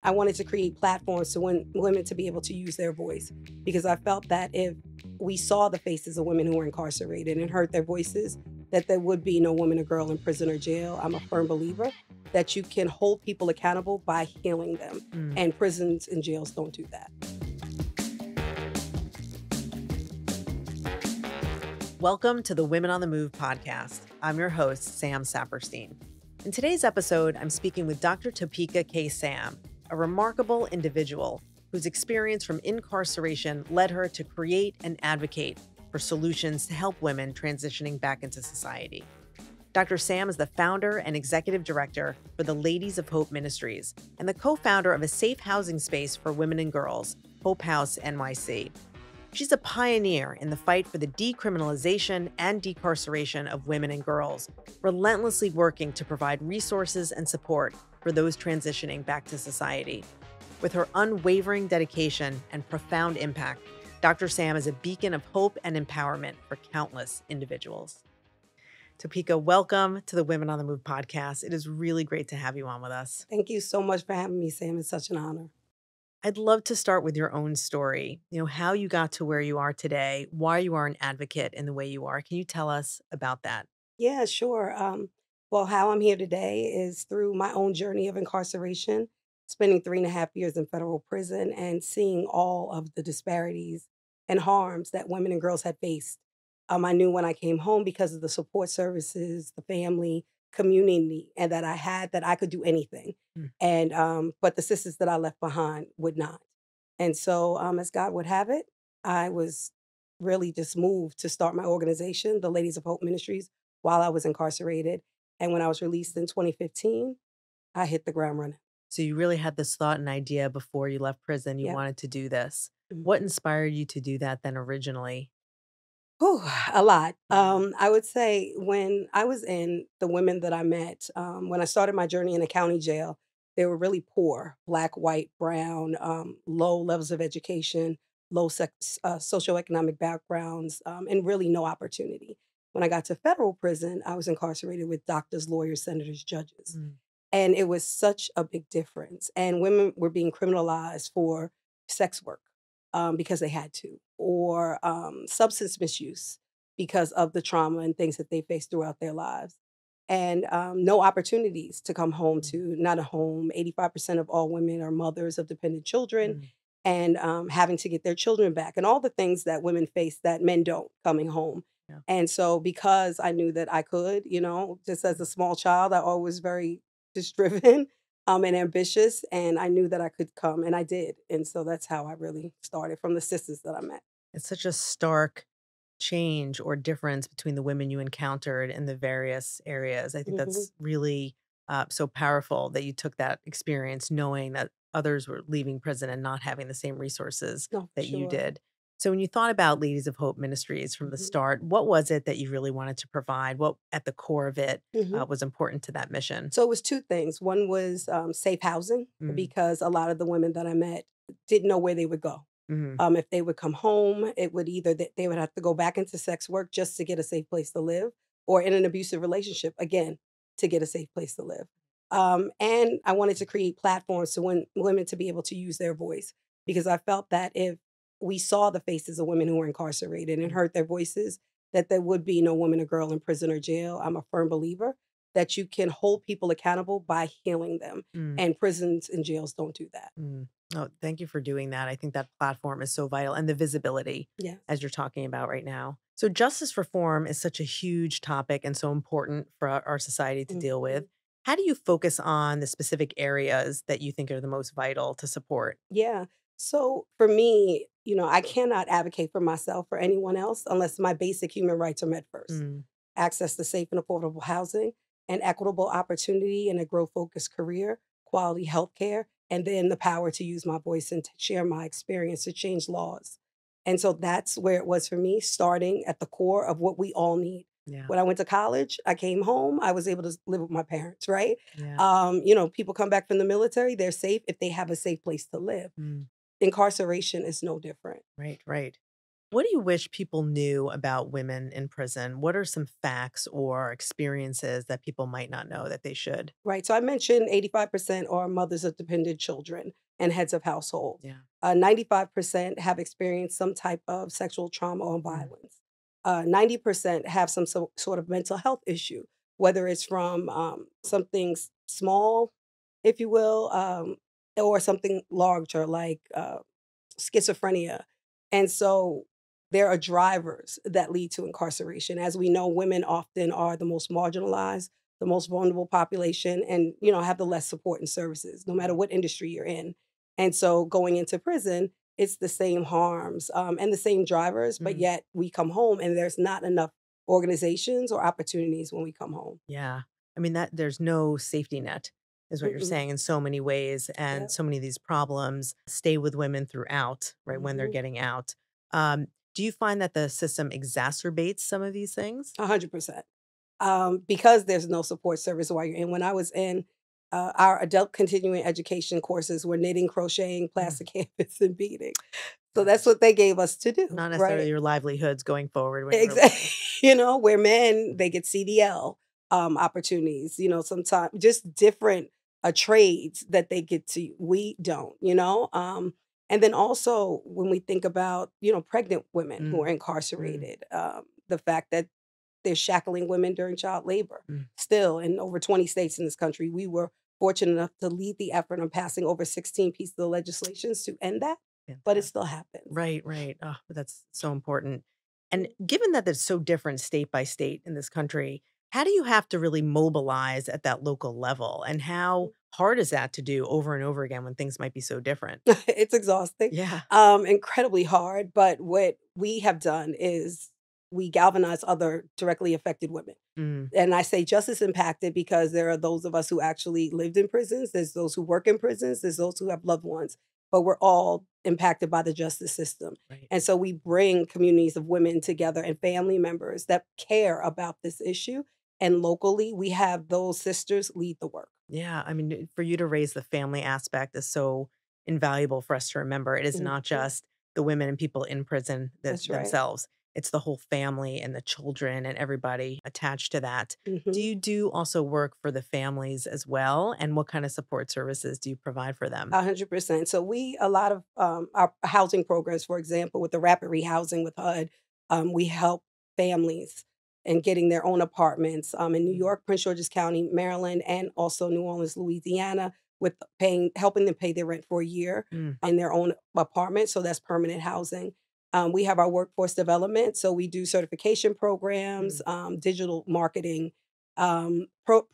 I wanted to create platforms to women to be able to use their voice, because I felt that if we saw the faces of women who were incarcerated and heard their voices, that there would be no woman or girl in prison or jail. I'm a firm believer that you can hold people accountable by healing them. And prisons and jails don't do that. Welcome to the Women on the Move podcast. I'm your host, Sam Saperstein. In today's episode, I'm speaking with Dr. Topeka K. Sam, a remarkable individual whose experience from incarceration led her to create and advocate for solutions to help women transitioning back into society. Dr. Sam is the founder and executive director for the Ladies of Hope Ministries and the co-founder of a safe housing space for women and girls, Hope House NYC. She's a pioneer in the fight for the decriminalization and decarceration of women and girls, relentlessly working to provide resources and support for those transitioning back to society. With her unwavering dedication and profound impact, Dr. Sam is a beacon of hope and empowerment for countless individuals. Topeka, welcome to the Women on the Move podcast. It is really great to have you on with us. Thank you so much for having me, Sam. It's such an honor. I'd love to start with your own story, how you got to where you are today, why you are an advocate in the way you are. Can you tell us about that? Yeah, sure. Well, how I'm here today is through my own journey of incarceration, spending 3.5 years in federal prison and seeing all of the disparities and harms that women and girls had faced. I knew when I came home, because of the support services, the family, community, and that I had, that I could do anything. But the sisters that I left behind would not. And so as God would have it, I was really just moved to start my organization, the Ladies of Hope Ministries, while I was incarcerated. And when I was released in 2015, I hit the ground running. So you really had this thought and idea before you left prison. You wanted to do this. What inspired you to do that then originally? A lot. I would say when I was in, the women that I met, when I started my journey in a county jail, they were really poor, Black, white, brown, low levels of education, low socioeconomic backgrounds, and really no opportunity. When I got to federal prison, I was incarcerated with doctors, lawyers, senators, judges. And it was such a big difference. And women were being criminalized for sex work because they had to, or substance misuse because of the trauma and things that they faced throughout their lives. And no opportunities to come home to, not a home. 85% of all women are mothers of dependent children, and having to get their children back, and all the things that women face that men don't coming home. Yeah. And so because I knew that I could, just as a small child, I always very just driven and ambitious, and I knew that I could come, and I did. And so that's how I really started, from the sisters that I met. It's such a stark change or difference between the women you encountered in the various areas. I think that's really so powerful that you took that experience knowing that others were leaving prison and not having the same resources that you did. So when you thought about Ladies of Hope Ministries from the start, what was it that you really wanted to provide? What at the core of it was important to that mission? So it was two things. One was safe housing, because a lot of the women that I met didn't know where they would go. If they would come home, it would either they would have to go back into sex work just to get a safe place to live, or in an abusive relationship, again, to get a safe place to live. And I wanted to create platforms to women to be able to use their voice, because I felt that if we saw the faces of women who were incarcerated and heard their voices, that there would be no woman or girl in prison or jail. I'm a firm believer that you can hold people accountable by healing them. And prisons and jails don't do that. Oh, thank you for doing that. I think that platform is so vital, and the visibility as you're talking about right now. So justice reform is such a huge topic and so important for our society to deal with. How do you focus on the specific areas that you think are the most vital to support? Yeah. So for me, I cannot advocate for myself or anyone else unless my basic human rights are met first. Access to safe and affordable housing, and equitable opportunity in a growth-focused career, quality health care, and then the power to use my voice and to share my experience to change laws. And so that's where it was for me, starting at the core of what we all need. Yeah. When I went to college, I came home, I was able to live with my parents, right? Yeah. People come back from the military, they're safe if they have a safe place to live. Incarceration is no different. Right, right. What do you wish people knew about women in prison? What are some facts or experiences that people might not know that they should? Right. So I mentioned 85% are mothers of dependent children and heads of household. Yeah. 95% have experienced some type of sexual trauma or Mm. violence. 90% have some sort of mental health issue, whether it's from something small, if you will, or something larger like schizophrenia. And so there are drivers that lead to incarceration. As we know, women often are the most marginalized, the most vulnerable population, and have the less support and services, no matter what industry you're in. And so going into prison, it's the same harms and the same drivers, but Mm. yet we come home and there's not enough organizations or opportunities when we come home. Yeah. I mean, that there's no safety net, is what you're Mm-mm. saying in so many ways. And Yep. so many of these problems stay with women throughout, right? When they're Hmm. getting out. Do you find that the system exacerbates some of these things? 100%. Because there's no support service while you're in. When I was in, our adult continuing education courses were knitting, crocheting, Mm. plastic canvas, and beading. So Yeah. that's what they gave us to do, Not necessarily right? your livelihoods going forward when you were Exactly. leaving. Where men they get CDL opportunities. Sometimes just different trades that they get to. We don't. And then also when we think about pregnant women who are Mm. Mm. incarcerated, the fact that they're shackling women during child labor. Mm. Still, in over 20 states in this country, we were fortunate enough to lead the effort on passing over 16 pieces of legislations to end that, but it Fantastic. still happens. Right, right. Oh, that's so important. And given that it's so different state by state in this country, how do you have to really mobilize at that local level? And how hard is that to do over and over again when things might be so different? It's exhausting, Yeah. incredibly hard. But what we have done is we galvanize other directly affected women. Mm. And I say justice impacted because there are those of us who actually lived in prisons, there's those who work in prisons, there's those who have loved ones, but we're all impacted by the justice system. Right. And so we bring communities of women together and family members that care about this issue. And locally, we have those sisters lead the work. Yeah. I mean, for you to raise the family aspect is so invaluable for us to remember. It is not Mhm. just the women and people in prison That's right. themselves, it's the whole family and the children and everybody attached to that. Do Mhm. you do also work for the families as well? And what kind of support services do you provide for them? 100%. So a lot of our housing programs, for example, with the rapid rehousing with HUD, we help families in getting their own apartments in New Mm. York, Prince George's County, Maryland, and also New Orleans, Louisiana, with helping them pay their rent for a year Mm. in their own apartment. So that's permanent housing. We have our workforce development. So we do certification programs, Mm. digital marketing,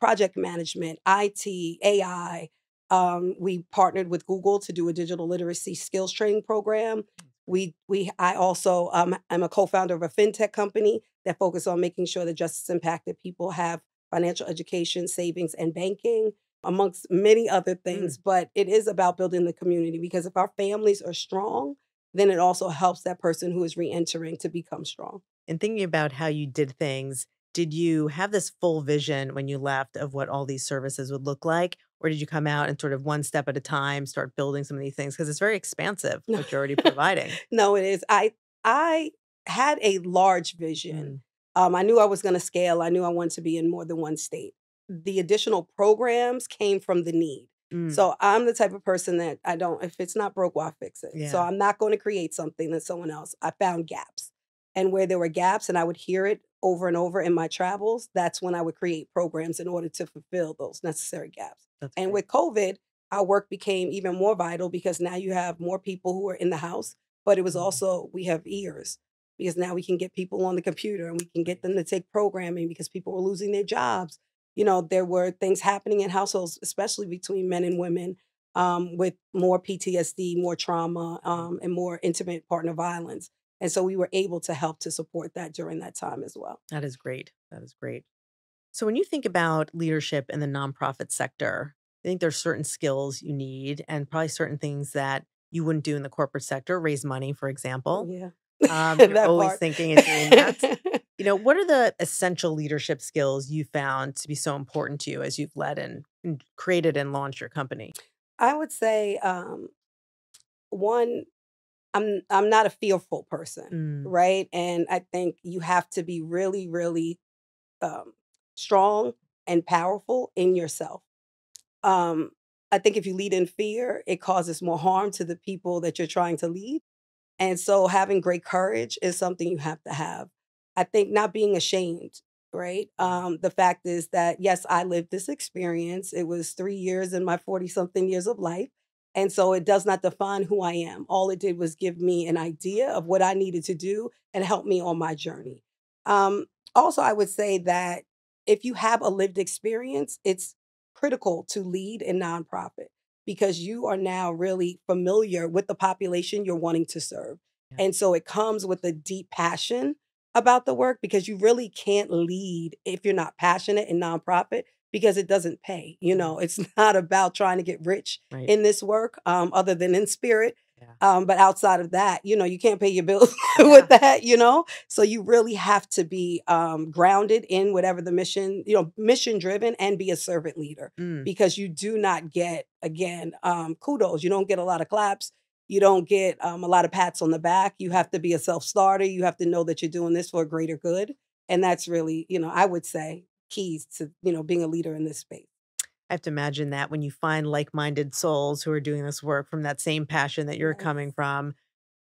project management, IT, AI. We partnered with Google to do a digital literacy skills training program. I also am a co-founder of a fintech company that focuses on making sure that justice impacted people have financial education, savings, and banking, amongst many other Mm. things. But it is about building the community because if our families are strong, then it also helps that person who is re-entering to become strong. And thinking about how you did things, did you have this full vision when you left of what all these services would look like? Or did you come out and sort of one step at a time start building some of these things? Because it's very expansive what you're already providing. No, it is. I had a large vision. Mm. I knew I was going to scale. I knew I wanted to be in more than one state. The additional programs came from the need. Mm. So I'm the type of person that I don't, if it's not broke, why fix it? So Yeah. I'm not going to create something that someone else. I found gaps. And where there were gaps and I would hear it over and over in my travels, that's when I would create programs in order to fulfill those necessary gaps. That's And great. with COVID, our work became even more vital because now you have more people who are in the house, but it was Mm. also we have ears because now we can get people on the computer and we can get Right. them to take programming because people were losing their jobs. There were things happening in households, especially between men and women, with more PTSD, more trauma, Right. and more intimate partner violence. And so we were able to help to support that during that time as well. That is great. That is great. So when you think about leadership in the nonprofit sector, I think there's certain skills you need and probably certain things that you wouldn't do in the corporate sector, raise money, for example. Yeah, You're that always part. thinking and doing that. What are the essential leadership skills you found to be so important to you as you've led and created and launched your company? I would say one. I'm not a fearful person, Mm, right? And I think you have to be really, really um, strong and powerful in yourself. Um, I think if you lead in fear, it causes more harm to the people that you're trying to lead. And so having great courage is something you have to have. I think not being ashamed, right? yeah. The fact is that, yes, I lived this experience. It was 3 years in my 40 something years of life. And so it does not define who I am. All it did was give me an idea of what I needed to do and help me on my journey. Um, Also, I would say that if you have a lived experience, it's critical to lead a nonprofit because you are now really familiar with the population you're wanting to serve. Yeah. And so it comes with a deep passion about the work because you really can't lead if you're not passionate in nonprofit because it doesn't pay. Mm, It's not about trying to get rich right. in this work, other than in spirit. Yeah. But outside of that, you can't pay your bills with Yeah. that. So you really have to be grounded in whatever the mission, mission driven and be a servant leader Mm, because you do not get, again, kudos. You don't get a lot of claps. You don't get a lot of pats on the back. You have to be a self starter. You have to know that you're doing this for a greater good. And that's really, I would say keys to, being a leader in this space. I have to imagine that when you find like-minded souls who are doing this work from that same passion that you're Yes. coming from,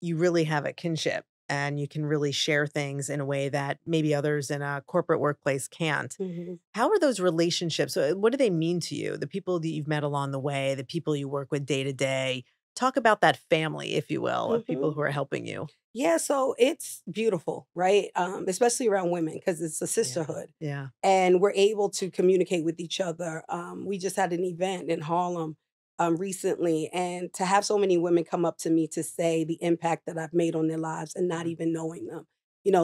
you really have a kinship and you can really share things in a way that maybe others in a corporate workplace can't. Hmm. How are those relationships? What do they mean to you? The people that you've met along the way, the people you work with day to day. Talk about that family, if you will, of people Hmm. who are helping you. Yeah, so it's beautiful, right? Especially around women because it's a Yeah. sisterhood. Yeah. And we're able to communicate with each other. We just had an event in Harlem recently, and to have so many women come up to me to say the impact that I've made on their lives and not Yeah. even knowing them.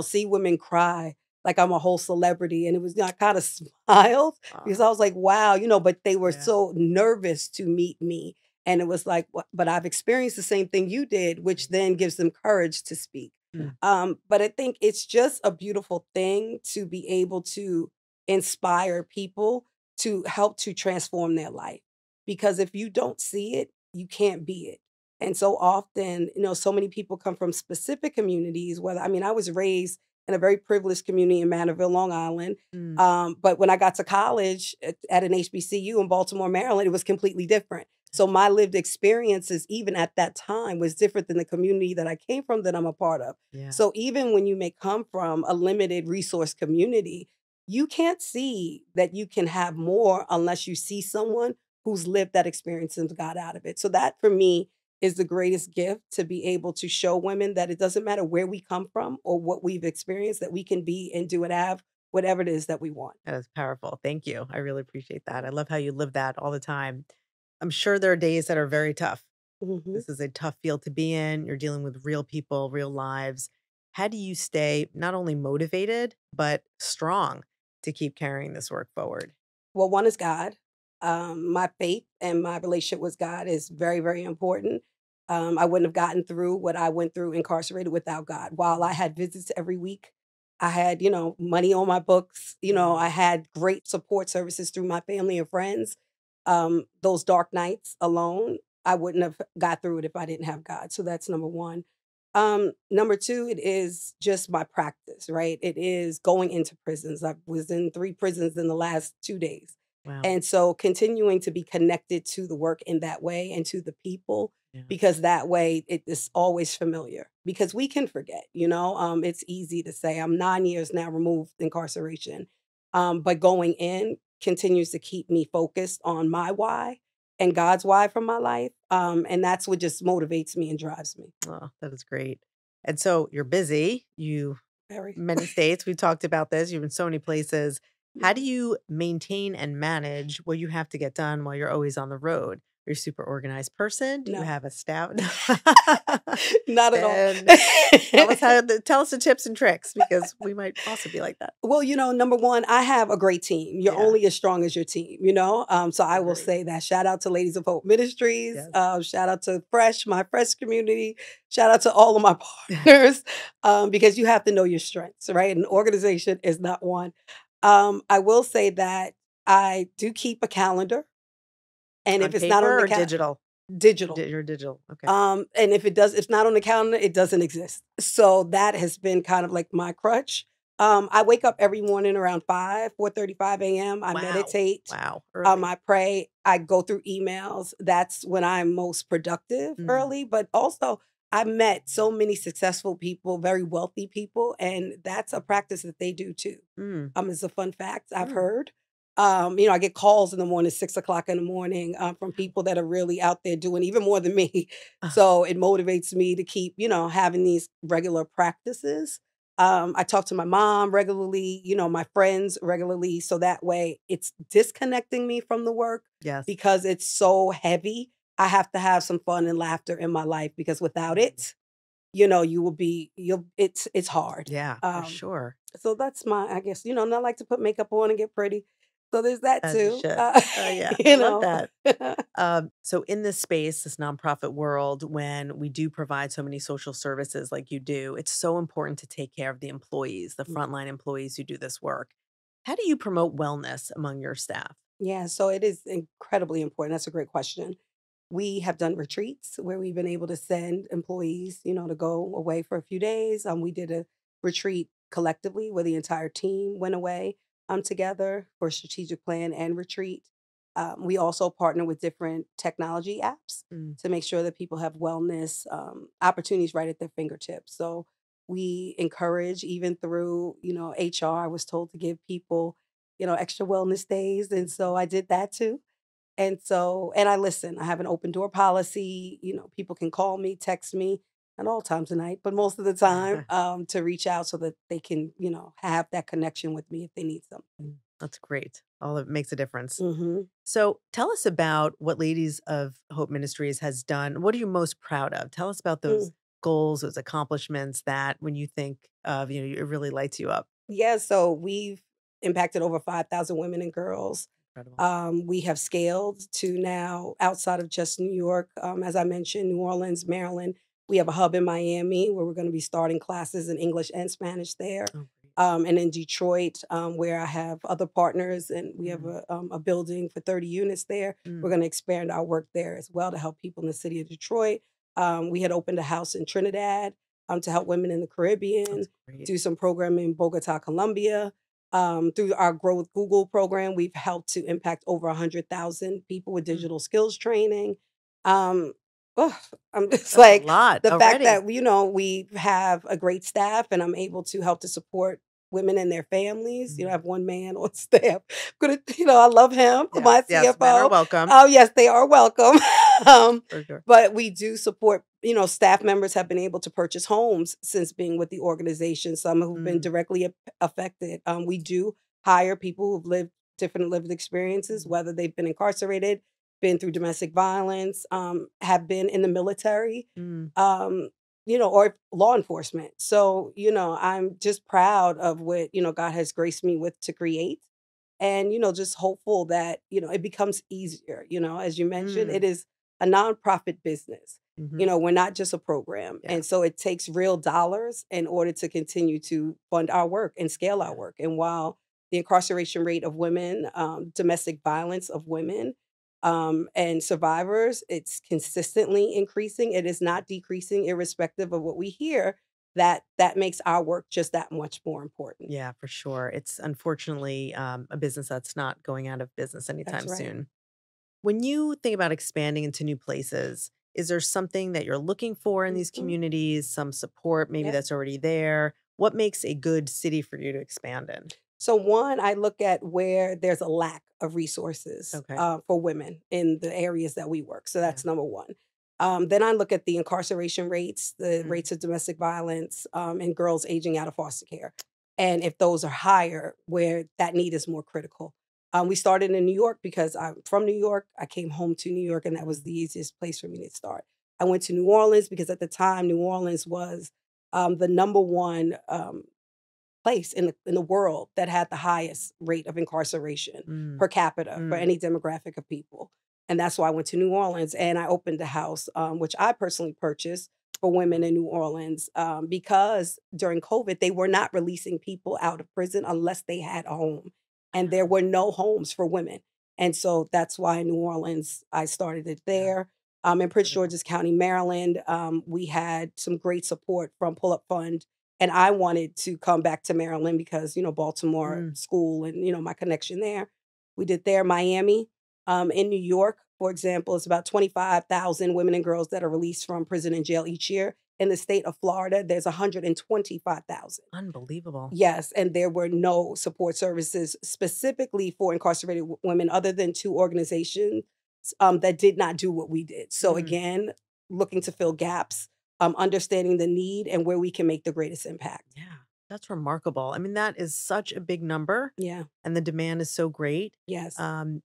See women cry like I'm a whole celebrity. And it was, I kind of smiled because Aw, I was like, wow, but they were yeah. so nervous to meet me. And it was like, but I've experienced the same thing you did, which then gives them courage to speak. Mm, But I think it's just a beautiful thing to be able to inspire people to help to transform their life. Because if you don't see it, you can't be it. And so often, so many people come from specific communities, I was raised in a very privileged community in Manorville, Long Island. mm, But when I got to college at an HBCU in Baltimore, Maryland, it was completely different. So my lived experiences, even at that time, was different than the community that I came from that I'm a part of. yeah. So even when you may come from a limited resource community, you can't see that you can have more unless you see someone who's lived that experience and got out of it. So that for me is the greatest gift to be able to show women that it doesn't matter where we come from or what we've experienced, that we can be and do and have whatever it is that we want. That is powerful. Thank you. I really appreciate that. I love how you live that all the time. I'm sure there are days that are very tough. Mhm. This is a tough field to be in. You're dealing with real people, real lives. How do you stay not only motivated, but strong to keep carrying this work forward? Well, one is God. My faith and my relationship with God is very, very important. I wouldn't have gotten through what I went through incarcerated without God. While I had visits every week, I had, money on my books, Mm, I had great support services through my family and friends. Those dark nights alone, I wouldn't have got through it if I didn't have God. So that's number one. Number two, it is just my practice, right? It is going into prisons. I was in 3 prisons in the last 2 days. wow. And so continuing to be connected to the work in that way and to the people, Yeah. because that way it is always familiar because we can forget. It's easy to say I'm 9 years now removed incarceration. But going in continues to keep me focused on my why and God's why for my life. And that's what just motivates me and drives me. Oh, that is great. And so you're busy. You Very. many states. We talked about this. You've been so many places. How do Mhm. you maintain and manage what you have to get done while you're always on the road? Are you a super organized person? Do you No, have a staff? not at all. Then tell us the tips and tricks because we might also be like that. Well, number one, I have a great team. You're Yeah, only as strong as your team. So I will agree. say that. Shout out to Ladies of Hope Ministries. Yes. Shout out to my Fresh community. Shout out to all of my partners because you have to know your strengths, right? An organization is not one. I will say that I do keep a calendar. And On if it's not on paper the or digital? digital. You're digital. Okay. And if it's not on the calendar, it doesn't exist. So that has been kind of like my crutch. I wake up every morning around 4:35 a.m. I Wow. meditate. Wow. Early. I pray. I go through emails. That's when I'm most productive early. But also, I met so many successful people, very wealthy people, and that's a practice that they do too. It's a fun fact I've heard. I get calls in the morning, 6 o'clock in the morning, from people that are really out there doing even more than me. So it motivates me to keep, having these regular practices. I talk to my mom regularly, my friends regularly. So that way it's disconnecting me from the work Yes. because it's so heavy. I have to have some fun and laughter in my life because without it, it's hard. Yeah, for sure. So that's I guess, and I like to put makeup on and get pretty. So there's that As you too. should. Yeah, I love that. that. So in this space, this nonprofit world, when we do provide so many social services like you do, it's so important to take care of the employees, the frontline employees who do this work. How do you promote wellness among your staff? Yeah, so it is incredibly important. That's a great question. We have done retreats where we've been able to send employees, to go away for a few days. We did a retreat collectively where the entire team went away together for strategic plan and retreat. We also partner with different technology apps to make sure that people have wellness opportunities right at their fingertips. So we encourage, even through, HR, I was told to give people, extra wellness days. And so I did that too. And I listen. I have an open door policy. People can call me, text me at all times of night, but most of the time to reach out so that they can, have that connection with me if they need something. That's great. All it makes a difference. Mm-hmm. So tell us about what Ladies of Hope Ministries has done. What are you most proud of? Tell us about those goals, those accomplishments that when you think of, it really lights you up. Yeah, so we've impacted over 5,000 women and girls. Incredible. We have scaled to now outside of just New York, as I mentioned, New Orleans, Maryland. We have a hub in Miami where we're going to be starting classes in English and Spanish there. Oh, great. And in Detroit, where I have other partners, and we have a building for 30 units there. We're going to expand our work there as well to help people in the city of Detroit. We had opened a house in Trinidad to help women in the Caribbean, do some programming in Bogota, Colombia. Through our Grow with Google program, we've helped to impact over 100,000 people with digital skills training. I'm just That's like a lot the fact already. that we have a great staff, and I'm able to help to support women and their families. I have one man on staff. I love him, my Yes, CFO. men are welcome. Oh, yes, they are welcome. For sure. But we do support, staff members have been able to purchase homes since being with the organization, some who've been directly affected. We do hire people who've lived different lived experiences, whether they've been incarcerated, been through domestic violence, have been in the military, or law enforcement. So, I'm just proud of what, God has graced me with to create. And, just hopeful that, it becomes easier. As you mentioned, it is a nonprofit business. We're not just a program. Yeah. And so it takes real dollars in order to continue to fund our work and scale our work. And while the incarceration rate of women, domestic violence of women, and survivors, it's consistently increasing. It is not decreasing, irrespective of what we hear. That makes our work just that much more important. Yeah, for sure. It's unfortunately a business that's not going out of business anytime That's right. soon. When you think about expanding into new places, is there something that you're looking for in these communities, some support maybe Yep. that's already there? What makes a good city for you to expand in? So one, I look at where there's a lack of resources Okay. for women in the areas that we work. So that's number one. Then I look at the incarceration rates, the rates of domestic violence, and girls aging out of foster care. And if those are higher, where that need is more critical. We started in New York because I'm from New York. I came home to New York, and that was the easiest place for me to start. I went to New Orleans because at the time, New Orleans was the number one place in the world that had the highest rate of incarceration per capita for any demographic of people. And that's why I went to New Orleans, and I opened a house, which I personally purchased for women in New Orleans, because during COVID, they were not releasing people out of prison unless they had a home. And there were no homes for women. And so that's why in New Orleans, I started it there. In Prince Wonderful. George's County, Maryland, we had some great support from Pull Up Fund. And I wanted to come back to Maryland because, Baltimore Mm, school and, my connection there. We did there, Miami. In New York, for example, it's about 25,000 women and girls that are released from prison and jail each year. In the state of Florida, there's 125,000. unbelievable. Yes, and there were no support services specifically for incarcerated women other than two organizations that did not do what we did. So Mm, again, looking to fill gaps, understanding the need and where we can make the greatest impact. yeah, that's remarkable. I mean, that is such a big number, Yeah. and the demand is so great. Yes. Um,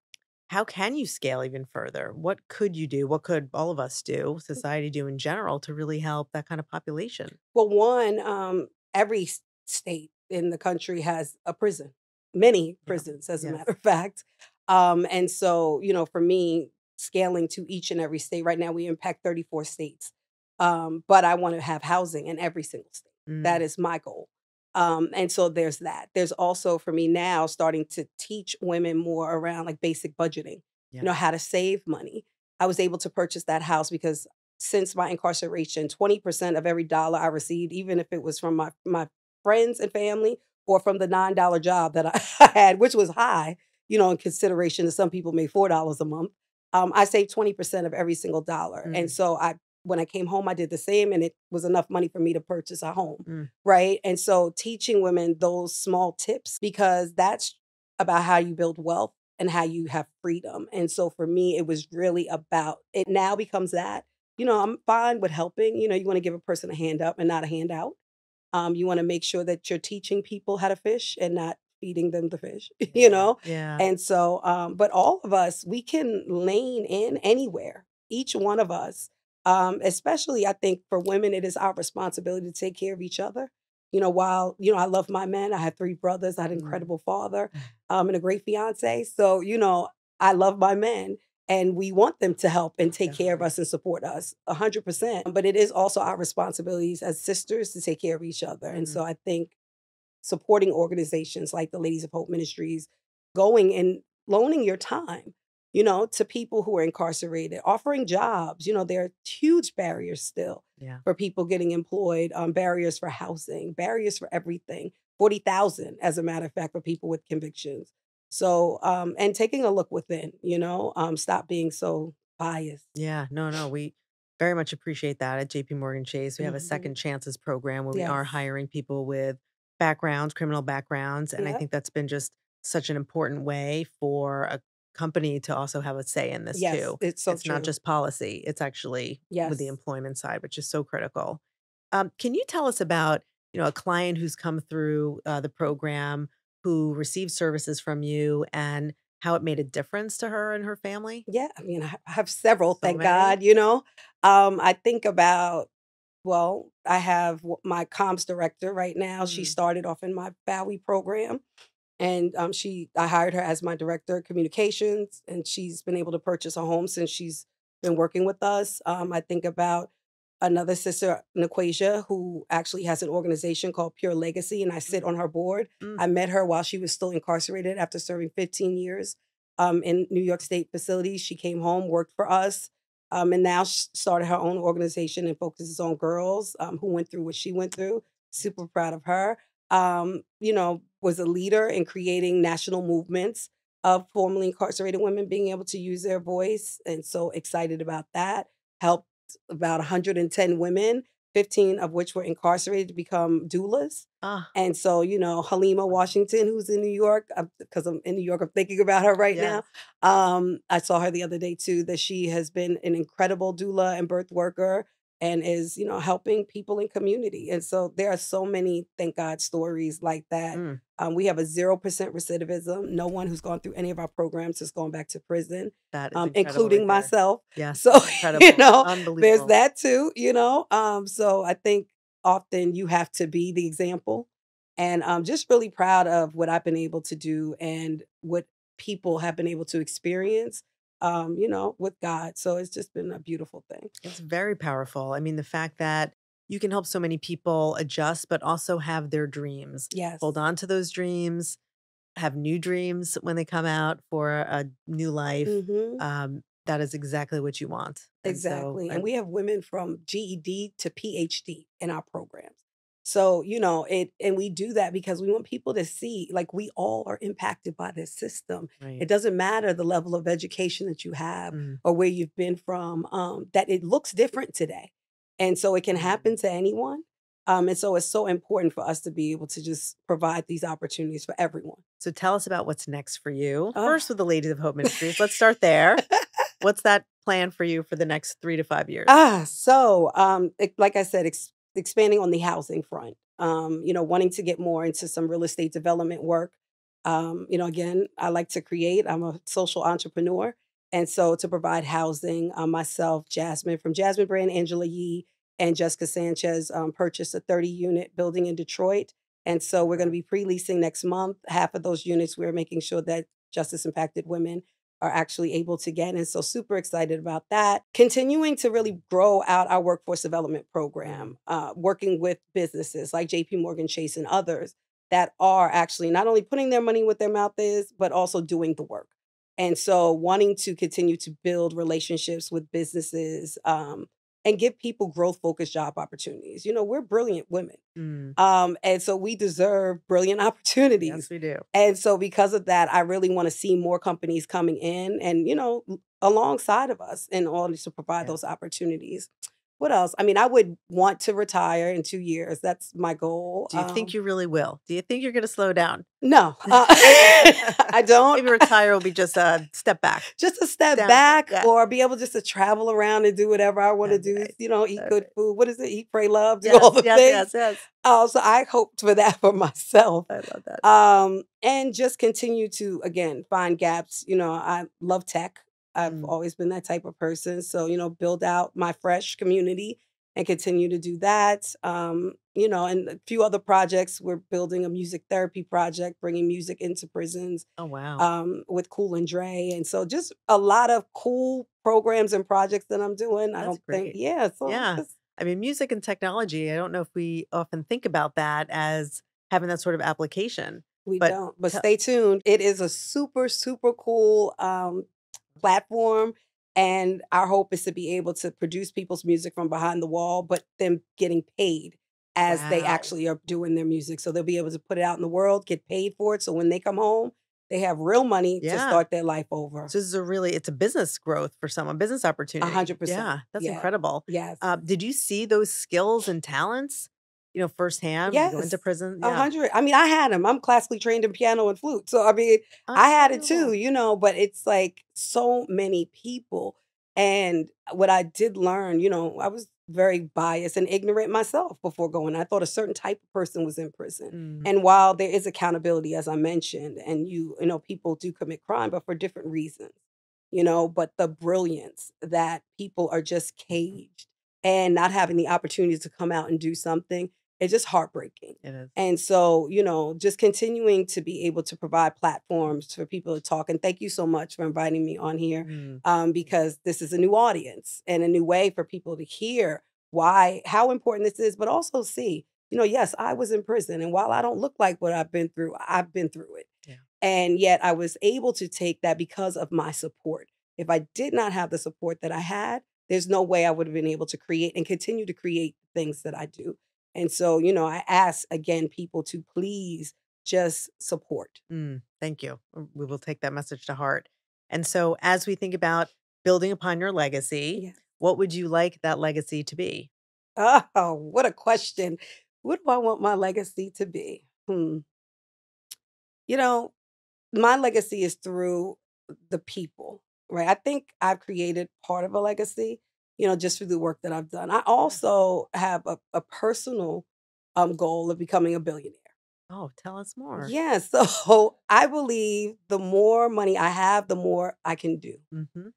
how can you scale even further? What could you do? What could all of us do, society do in general, to really help that kind of population? Well, one, every state in the country has a prison, many Yeah. prisons, as a Yes. matter of fact. And so, for me, scaling to each and every state, right now we impact 34 states. But I want to have housing in every single state. That Mm, is my goal. And so there's that. There's also for me now starting to teach women more around like basic budgeting, yeah. how to save money. I was able to purchase that house because since my incarceration, 20% of every dollar I received, even if it was from my friends and family or from the $9 job that I had, which was high, in consideration to some people made $4 a month. I saved 20% of every single dollar. And Mm, so when I came home, I did the same and it was enough money for me to purchase a home. mm, Right. And so teaching women those small tips, because that's about how you build wealth and how you have freedom. And so for me, it was really about it now becomes that. I'm fine with helping. You want to give a person a hand up and not a handout. You want to make sure that you're teaching people how to fish and not feeding them the fish, yeah. Yeah. And so, but all of us, we can lane in anywhere, each one of us. Especially I think for women, it is our responsibility to take care of each other. While, I love my men, I had three brothers, I had an Mm. incredible father, and a great fiance. So, I love my men and we want them to help and take care of Definitely. us and support us 100%. But it is also our responsibilities as sisters to take care of each other. And Mm, so I think supporting organizations like the Ladies of Hope Ministries, going and loaning your time, to people who are incarcerated, offering jobs. There are huge barriers still yeah. for people getting employed, barriers for housing, barriers for everything. 40,000, as a matter of fact, for people with convictions. So, and taking a look within, stop being so biased. Yeah, no, no, we very much appreciate that at JPMorgan Chase. We have a Mhm. second chances program where we are Yes. hiring people with backgrounds, criminal backgrounds. And I Yep. think that's been just such an important way for a company to also have a say in this Yes. too. It's so It's not true. just policy, it's actually with the Yes. employment side, which is so critical. Can you tell us about, a client who's come through the program who received services from you and how it made a difference to her and her family? Yeah, I mean, I have several, So thank many? God, I think about, well, I have my comms director right now. She Mm, started off in my Bowie program, and I hired her as my director of communications, and she's been able to purchase a home since she's been working with us. I think about another sister, Naquasia, who actually has an organization called Pure Legacy, and I sit mm, on her board. mm. I met her while she was still incarcerated after serving 15 years in New York State facilities. She came home, worked for us, and now started her own organization and focuses on girls who went through what she went through. Super proud of her. Was a leader in creating national movements of formerly incarcerated women being able to use their voice, and so excited about that. Helped about 110 women, 15 of which were incarcerated, to become doulas. Ah, And so, Halima wow. Washington, who's in New York, because I'm in New York, I'm thinking about her right now. Yes. I saw her the other day too, that she has been an incredible doula and birth worker and is, helping people in community. And so there are so many, thank God, stories like that. Mm, We have a 0% recidivism. No one who's gone through any of our programs has gone back to prison, that is incredible right including there. myself. Yes, So, that's incredible. there's Unbelievable. that too. So I think often you have to be the example. And I'm just really proud of what I've been able to do and what people have been able to experience, with God. So it's just been a beautiful thing. It's very powerful. I mean, the fact that you can help so many people adjust, but also have their dreams. Hold Yes. on to those dreams, have new dreams when they come out for a new life. Hmm. that is exactly what you want. And so Exactly. And we have women from GED to PhD in our programs. So, and we do that because we want people to see like we all are impacted by this system. right. It doesn't matter the level of education that you have Mm. or where you've been from, that it looks different today. And so it can happen to anyone. And so it's so important for us to be able to just provide these opportunities for everyone. So tell us about what's next for you. Oh. First with the Ladies of Hope Ministries. Let's start there. What's that plan for you for the next 3 to 5 years? Like I said, expanding on the housing front, wanting to get more into some real estate development work. Again, I like to create. I'm a social entrepreneur. And so to provide housing, myself, Jasmine from Jasmine Brand, Angela Yee, and Jessica Sanchez purchased a 30-unit building in Detroit. And so we're going to be pre-leasing next month. Half of those units, we're making sure that justice impacted women are actually able to get. And so super excited about that. Continuing to really grow out our workforce development program, working with businesses like jpmorgan Chase and others that are actually not only putting their money where their mouth is, but also doing the work. And so wanting to continue to build relationships with businesses and give people growth focused job opportunities. We're brilliant women. Mm. And so we deserve brilliant opportunities. Yes, we do. And so because of that, I really want to see more companies coming in and, alongside of us in order to provide Yeah. those opportunities. What else? I mean, I would want to retire in 2 years. That's my goal. Do you think you really will? Do you think you're going to slow down? No, I don't. Maybe retire will be just a step back. Just a step Down, back yeah. or be able just to travel around and do whatever I want to That's do, right. eat That's good right. food. What is it? Eat, pray, love, do Yes, all the yes, things. yes. So I hoped for that for myself. I love that. And just continue to, again, find gaps. I love tech. I've always been that type of person. So, build out my fresh community and continue to do that. And a few other projects. We're building a music therapy project, bringing music into prisons Oh, wow. with Cool and Dre. And so just a lot of cool programs and projects that I'm doing. I That's don't think, great. so Yeah. just- I mean, music and technology, I don't know if we often think about that as having that sort of application. we But don't. But tell- stay tuned. It is a super, super cool platform. And our hope is to be able to produce people's music from behind the wall, but them getting paid as they Wow. actually are doing their music. So they'll be able to put it out in the world, get paid for it. So when they come home, they have real money to Yeah. start their life over. So this is it's a business growth for someone, business opportunity. 100%. Yeah, that's Yeah. incredible. Yes. Did you see those skills and talents, firsthand? When you go into Yes. prison? 100. I mean, I had them. I'm classically trained in piano and flute. So, I mean, I had it too, but it's like so many people. And what I did learn, I was very biased and ignorant myself before going. I thought a certain type of person was in prison. Mm. And while there is accountability, as I mentioned, and people do commit crime, but for different reasons, but the brilliance that people are just caged and not having the opportunity to come out and do something, it's just heartbreaking. It is. And so, just continuing to be able to provide platforms for people to talk. And thank you so much for inviting me on here because this is a new audience and a new way for people to hear how important this is, but also see, yes, I was in prison. And while I don't look like what I've been through it. Yeah. And yet I was able to take that because of my support. If I did not have the support that I had, there's no way I would have been able to create and continue to create things that I do. And so, I ask again people to please just support. Thank you. We will take that message to heart. And so as we think about building upon your legacy, Yes. what would you like that legacy to be? Oh, what a question. What do I want my legacy to be? My legacy is through the people, right? I think I've created part of a legacy, just through the work that I've done. I also have a personal goal of becoming a billionaire. Oh, tell us more. Yeah, so I believe the more money I have, the more I can do. Mm-hmm.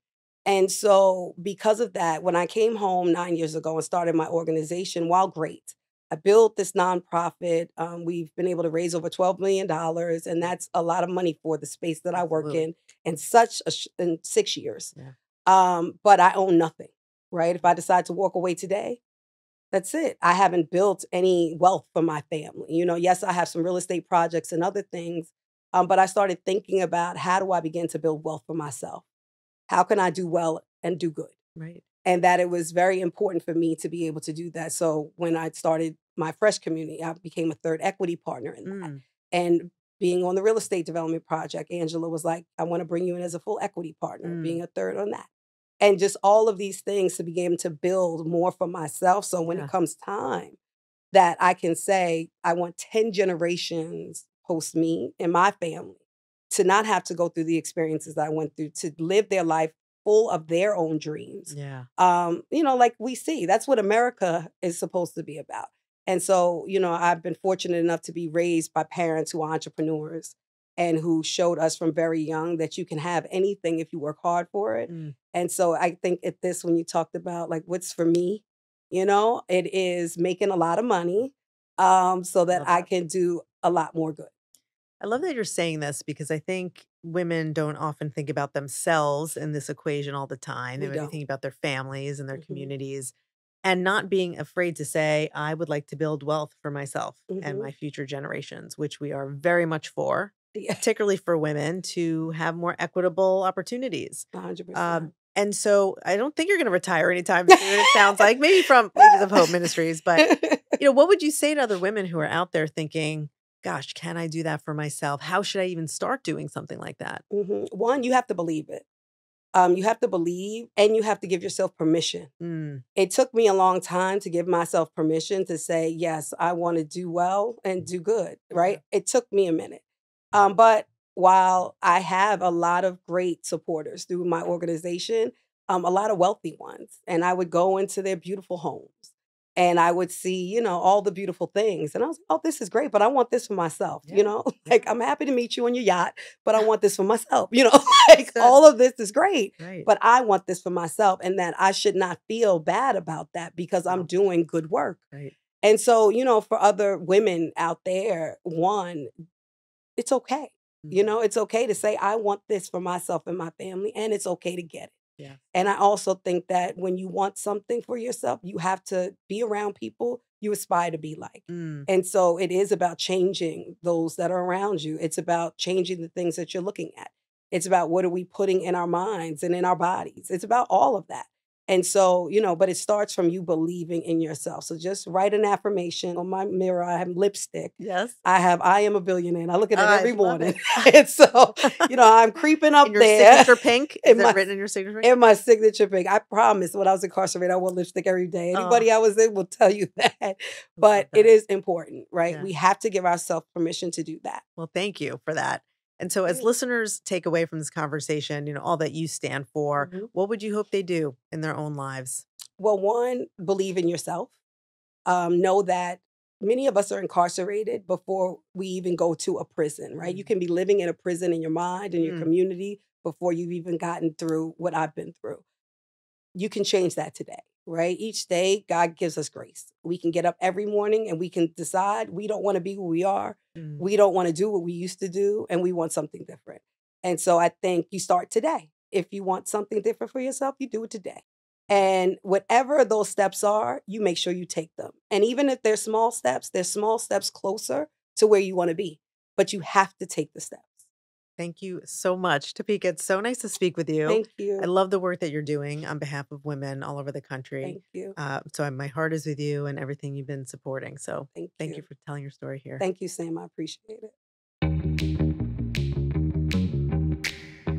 And so because of that, when I came home 9 years ago and started my organization, while great, I built this nonprofit. We've been able to raise over $12 million, and that's a lot of money for the space that I work Absolutely. in in 6 years. Yeah. But I own nothing, right? If I decide to walk away today, that's it. I haven't built any wealth for my family. Yes, I have some real estate projects and other things, but I started thinking about how do I begin to build wealth for myself? how can I do well and do good? Right. And that it was very important for me to be able to do that. So when I started my fresh community, I became a third equity partner in that. And being on the real estate development project, Angela was like, I want to bring you in as a full equity partner, being a third on that. And just all of these things to begin to build more for myself. So when it comes time that I can say, I want 10 generations post me and my family to not have to go through the experiences I went through, to live their life full of their own dreams. Yeah. Like we see, that's what America is supposed to be about. And so, I've been fortunate enough to be raised by parents who are entrepreneurs and who showed us from very young that you can have anything if you work hard for it. And so I think at this, when you talked about like, what's for me, it is making a lot of money so that I can do a lot more good. I love that you're saying this because I think women don't often think about themselves in this equation all the time. They might be thinking about their families and their communities and not being afraid to say, I would like to build wealth for myself and my future generations, which we are very much for, particularly for women to have more equitable opportunities. 100%. And so I don't think you're going to retire anytime soon. It sounds like maybe from Ladies of Hope Ministries. But, what would you say to other women who are out there thinking, gosh, can I do that for myself? How should I even start doing something like that? One, you have to believe it. You have to believe and you have to give yourself permission. It took me a long time to give myself permission to say, yes, I want to do well and do good, right? It took me a minute. But while I have a lot of great supporters through my organization, a lot of wealthy ones, and I would go into their beautiful homes and I would see, all the beautiful things. And I was like, oh, this is great, but I want this for myself, like I'm happy to meet you on your yacht, but I want this for myself, like all of this is great, but I want this for myself, and that I should not feel bad about that because I'm doing good work. And so, for other women out there, one, it's okay. It's okay to say, I want this for myself and my family, and it's okay to get it. And I also think that when you want something for yourself, you have to be around people you aspire to be like. And so it is about changing those that are around you. It's about changing the things that you're looking at. It's about what are we putting in our minds and in our bodies. It's about all of that. And so, but it starts from you believing in yourself. So just write an affirmation on my mirror. I have lipstick. Yes. I am a billionaire. And I look at it every morning. And so, I'm creeping up in your there. Signature pink? Is it written in your signature pink? In my signature pink. I promise when I was incarcerated, I wore lipstick every day. Anybody I was in will tell you that. But it is important, right? Yeah. We have to give ourselves permission to do that. Well, thank you for that. And so as listeners take away from this conversation, all that you stand for, what would you hope they do in their own lives? Well, one, believe in yourself. Know that many of us are incarcerated before we even go to a prison, right? You can be living in a prison in your mind, in your community, before you've even gotten through what I've been through. You can change that today, right? Each day, God gives us grace. We can get up every morning and we can decide we don't want to be who we are. We don't want to do what we used to do, and we want something different. And so I think you start today. If you want something different for yourself, you do it today. And whatever those steps are, you make sure you take them. And even if they're small steps closer to where you want to be. But you have to take the steps. Thank you so much, Topeka. It's so nice to speak with you. Thank you. I love the work that you're doing on behalf of women all over the country. Thank you. So my heart is with you and everything you've been supporting. So thank you for telling your story here. Thank you, Sam. I appreciate it.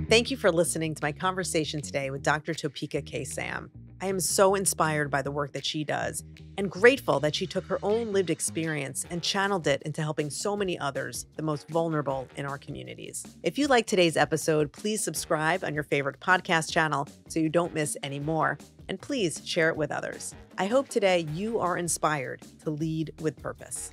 Thank you for listening to my conversation today with Dr. Topeka K. Sam. I am so inspired by the work that she does and grateful that she took her own lived experience and channeled it into helping so many others, the most vulnerable in our communities. If you like today's episode, please subscribe on your favorite podcast channel so you don't miss any more. And please share it with others. I hope today you are inspired to lead with purpose.